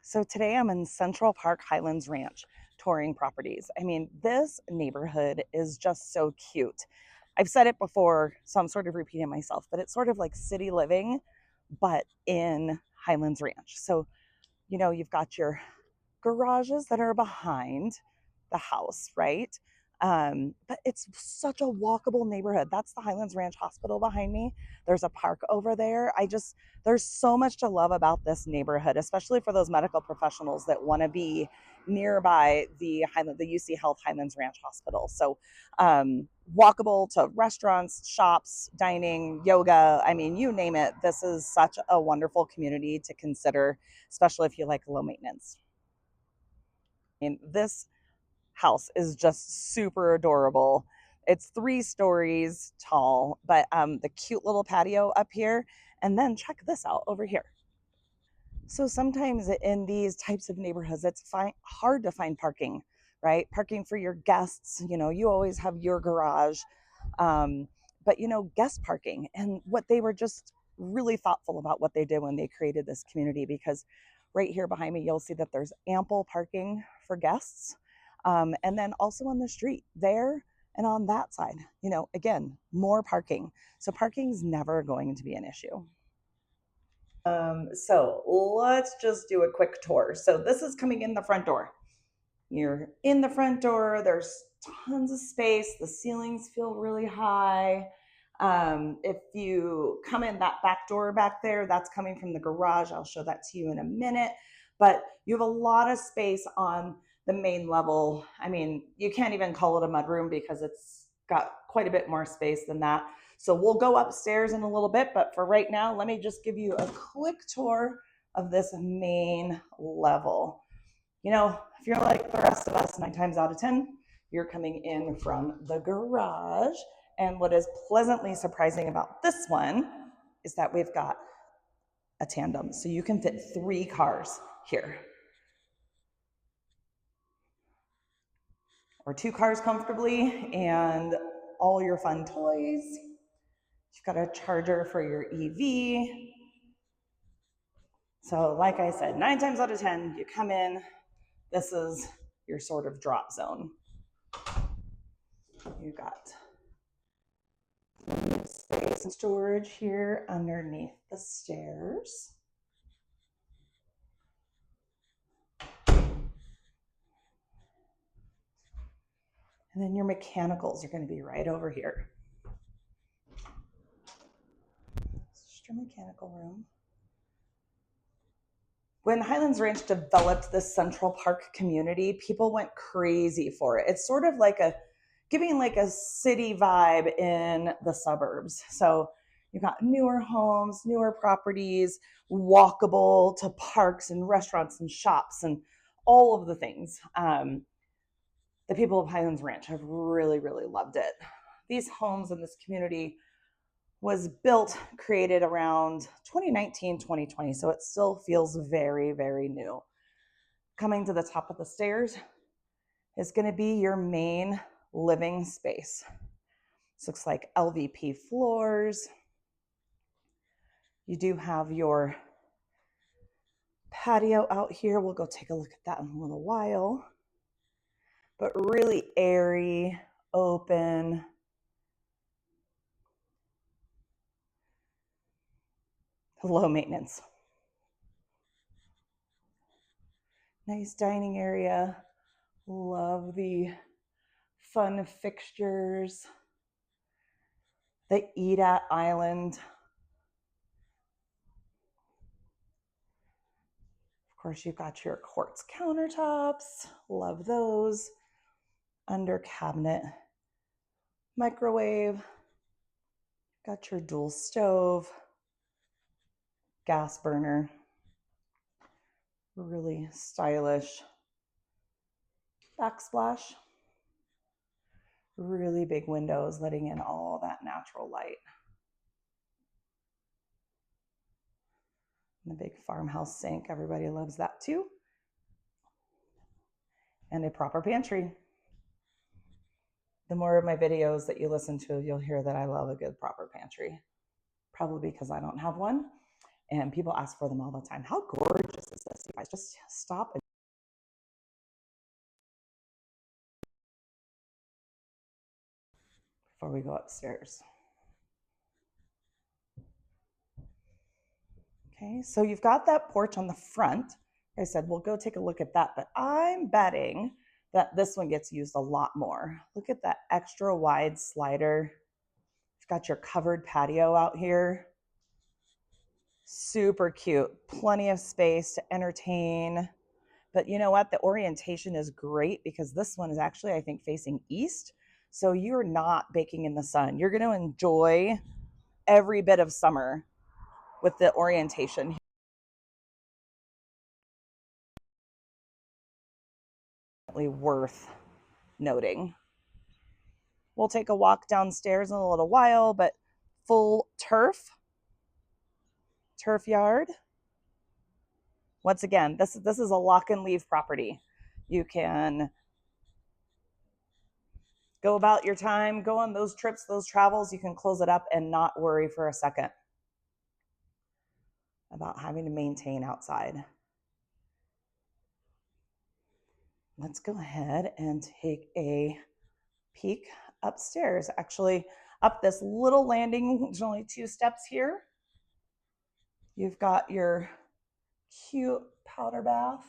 So today I'm in Central Park Highlands Ranch touring properties. I mean, this neighborhood is just so cute. I've said it before, so I'm sort of repeating myself, but it's sort of like city living, but in Highlands Ranch. So, you've got your garages that are behind the house, right? But it's such a walkable neighborhood. That's the Highlands Ranch Hospital behind me. There's a park over there. There's so much to love about this neighborhood, especially for those medical professionals that want to be nearby the UC Health Highlands Ranch Hospital. So, walkable to restaurants, shops, dining, yoga. I mean, you name it. This is such a wonderful community to consider, especially if you like low maintenance. And this house is just super adorable. It's 3 stories tall, but the cute little patio up here. And then check this out over here. So sometimes in these types of neighborhoods, it's hard to find parking, right? Parking for your guests. You always have your garage, um, but guest parking. And what they were just really thoughtful about what they did when they created this community, because right here behind me, you'll see that there's ample parking for guests. And then also on the street there and on that side, again, more parking. So parking's never going to be an issue. So let's just do a quick tour. So this is coming in the front door. You're in the front door. There's tons of space. The ceilings feel really high. If you come in that back door back there, that's coming from the garage. I'll show that to you in a minute. But you have a lot of space on the main level. I mean, you can't even call it a mudroom because it's got quite a bit more space than that. So we'll go upstairs in a little bit, but for right now, let me just give you a quick tour of this main level. If you're like the rest of us, 9 times out of 10, you're coming in from the garage. And what is pleasantly surprising about this one is that we've got a tandem. So you can fit 3 cars here, or 2 cars comfortably, and all your fun toys. You've got a charger for your EV. So like I said, 9 times out of 10, you come in, this is your sort of drop zone. You've got space and storage here underneath the stairs. And then your mechanicals are going to be right over here. It's just your mechanical room. When Highlands Ranch developed this Central Park community, people went crazy for it. It's sort of like giving like a city vibe in the suburbs. So you've got newer homes, newer properties, walkable to parks and restaurants and shops and all of the things. The people of Highlands Ranch have really, really loved it. These homes in this community was created around 2019, 2020, so it still feels very, very new. Coming to the top of the stairs is going to be your main living space. This looks like LVP floors. You do have your patio out here. We'll go take a look at that in a little while. But really airy, open. Low maintenance. Nice dining area. Love the fun fixtures. The Eat At Island. Of course, you've got your quartz countertops. Love those. Under cabinet microwave. Got your dual stove. Gas burner. Really stylish. Backsplash. Really big windows letting in all that natural light. And the big farmhouse sink, everybody loves that too. And a proper pantry. The more of my videos that you listen to, you'll hear that I love a good proper pantry. Probably because I don't have one. And people ask for them all the time. How gorgeous is this, you guys? Just stop and before we go upstairs. Okay, so you've got that porch on the front. Like I said, we'll go take a look at that, but I'm betting that this one gets used a lot more. Look at that extra wide slider. You've got your covered patio out here. Super cute. Plenty of space to entertain. But you know what? The orientation is great because this one is actually, I think, facing east. So you're not baking in the sun. You're going to enjoy every bit of summer with the orientation. Worth noting. We'll take a walk downstairs in a little while, but full turf yard. Once again, this is a lock and leave property. You can go about your time, go on those trips, those travels. You can close it up and not worry for a second about having to maintain outside. Let's go ahead and take a peek upstairs. Actually, up this little landing, there's only 2 steps here. You've got your cute powder bath.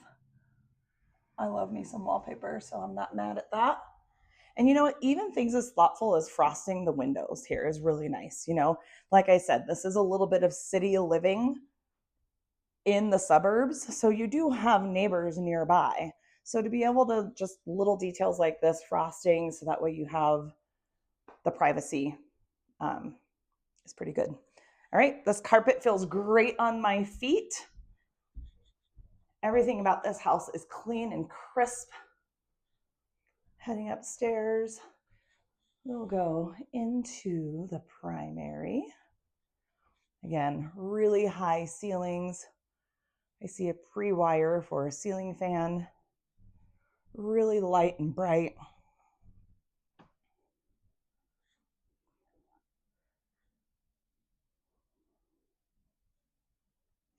I love me some wallpaper, so I'm not mad at that. And you know what? Even things as thoughtful as frosting the windows here is really nice. You know, like I said, this is a little bit of city living in the suburbs. So you do have neighbors nearby. So to be able to just little details like this, frosting, so that way you have the privacy is pretty good. All right, this carpet feels great on my feet. Everything about this house is clean and crisp. Heading upstairs, we'll go into the primary. Again, really high ceilings. I see a pre-wire for a ceiling fan. Really light and bright.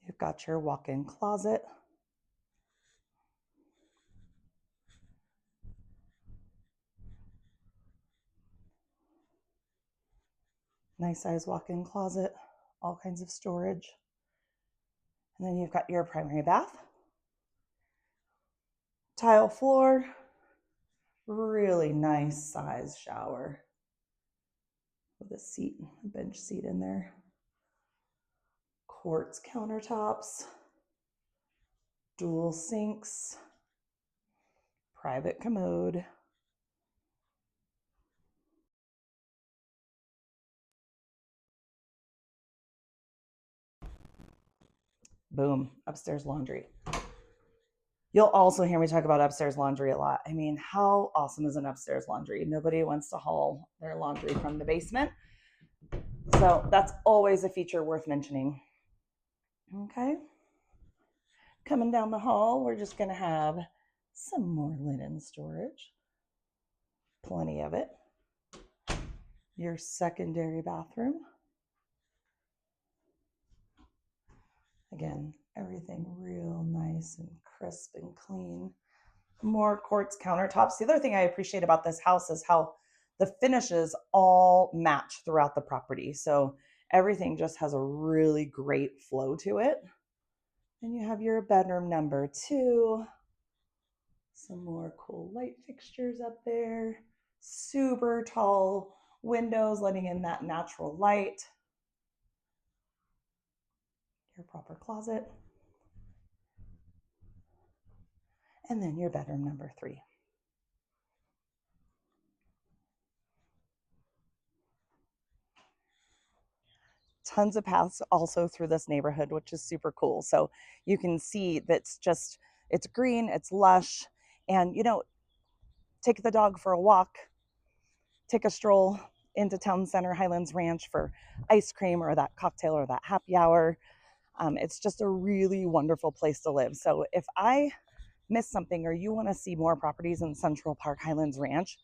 You've got your walk-in closet. Nice size walk-in closet, all kinds of storage. And then you've got your primary bath. Tile floor, really nice size shower with a seat, a bench seat in there. Quartz countertops, dual sinks, private commode. Boom, upstairs laundry. You'll also hear me talk about upstairs laundry a lot. I mean, how awesome is an upstairs laundry? Nobody wants to haul their laundry from the basement. So that's always a feature worth mentioning. Okay. Coming down the hall, we're just going to have some more linen storage. Plenty of it. Your secondary bathroom. Again, everything real nice and crisp and clean. More quartz countertops. The other thing I appreciate about this house is how the finishes all match throughout the property. So everything just has a really great flow to it. And you have your bedroom number 2. Some more cool light fixtures up there. Super tall windows letting in that natural light. Your proper closet. And then your bedroom number 3. Tons of paths also through this neighborhood, which is super cool. So you can see that's just, it's green, it's lush, and you know, take the dog for a walk, take a stroll into town center, Highlands Ranch for ice cream or that cocktail or that happy hour. It's just a really wonderful place to live. So if I miss something or you want to see more properties in Central Park Highlands Ranch,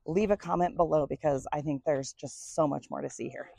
leave a comment below because I think there's just so much more to see here.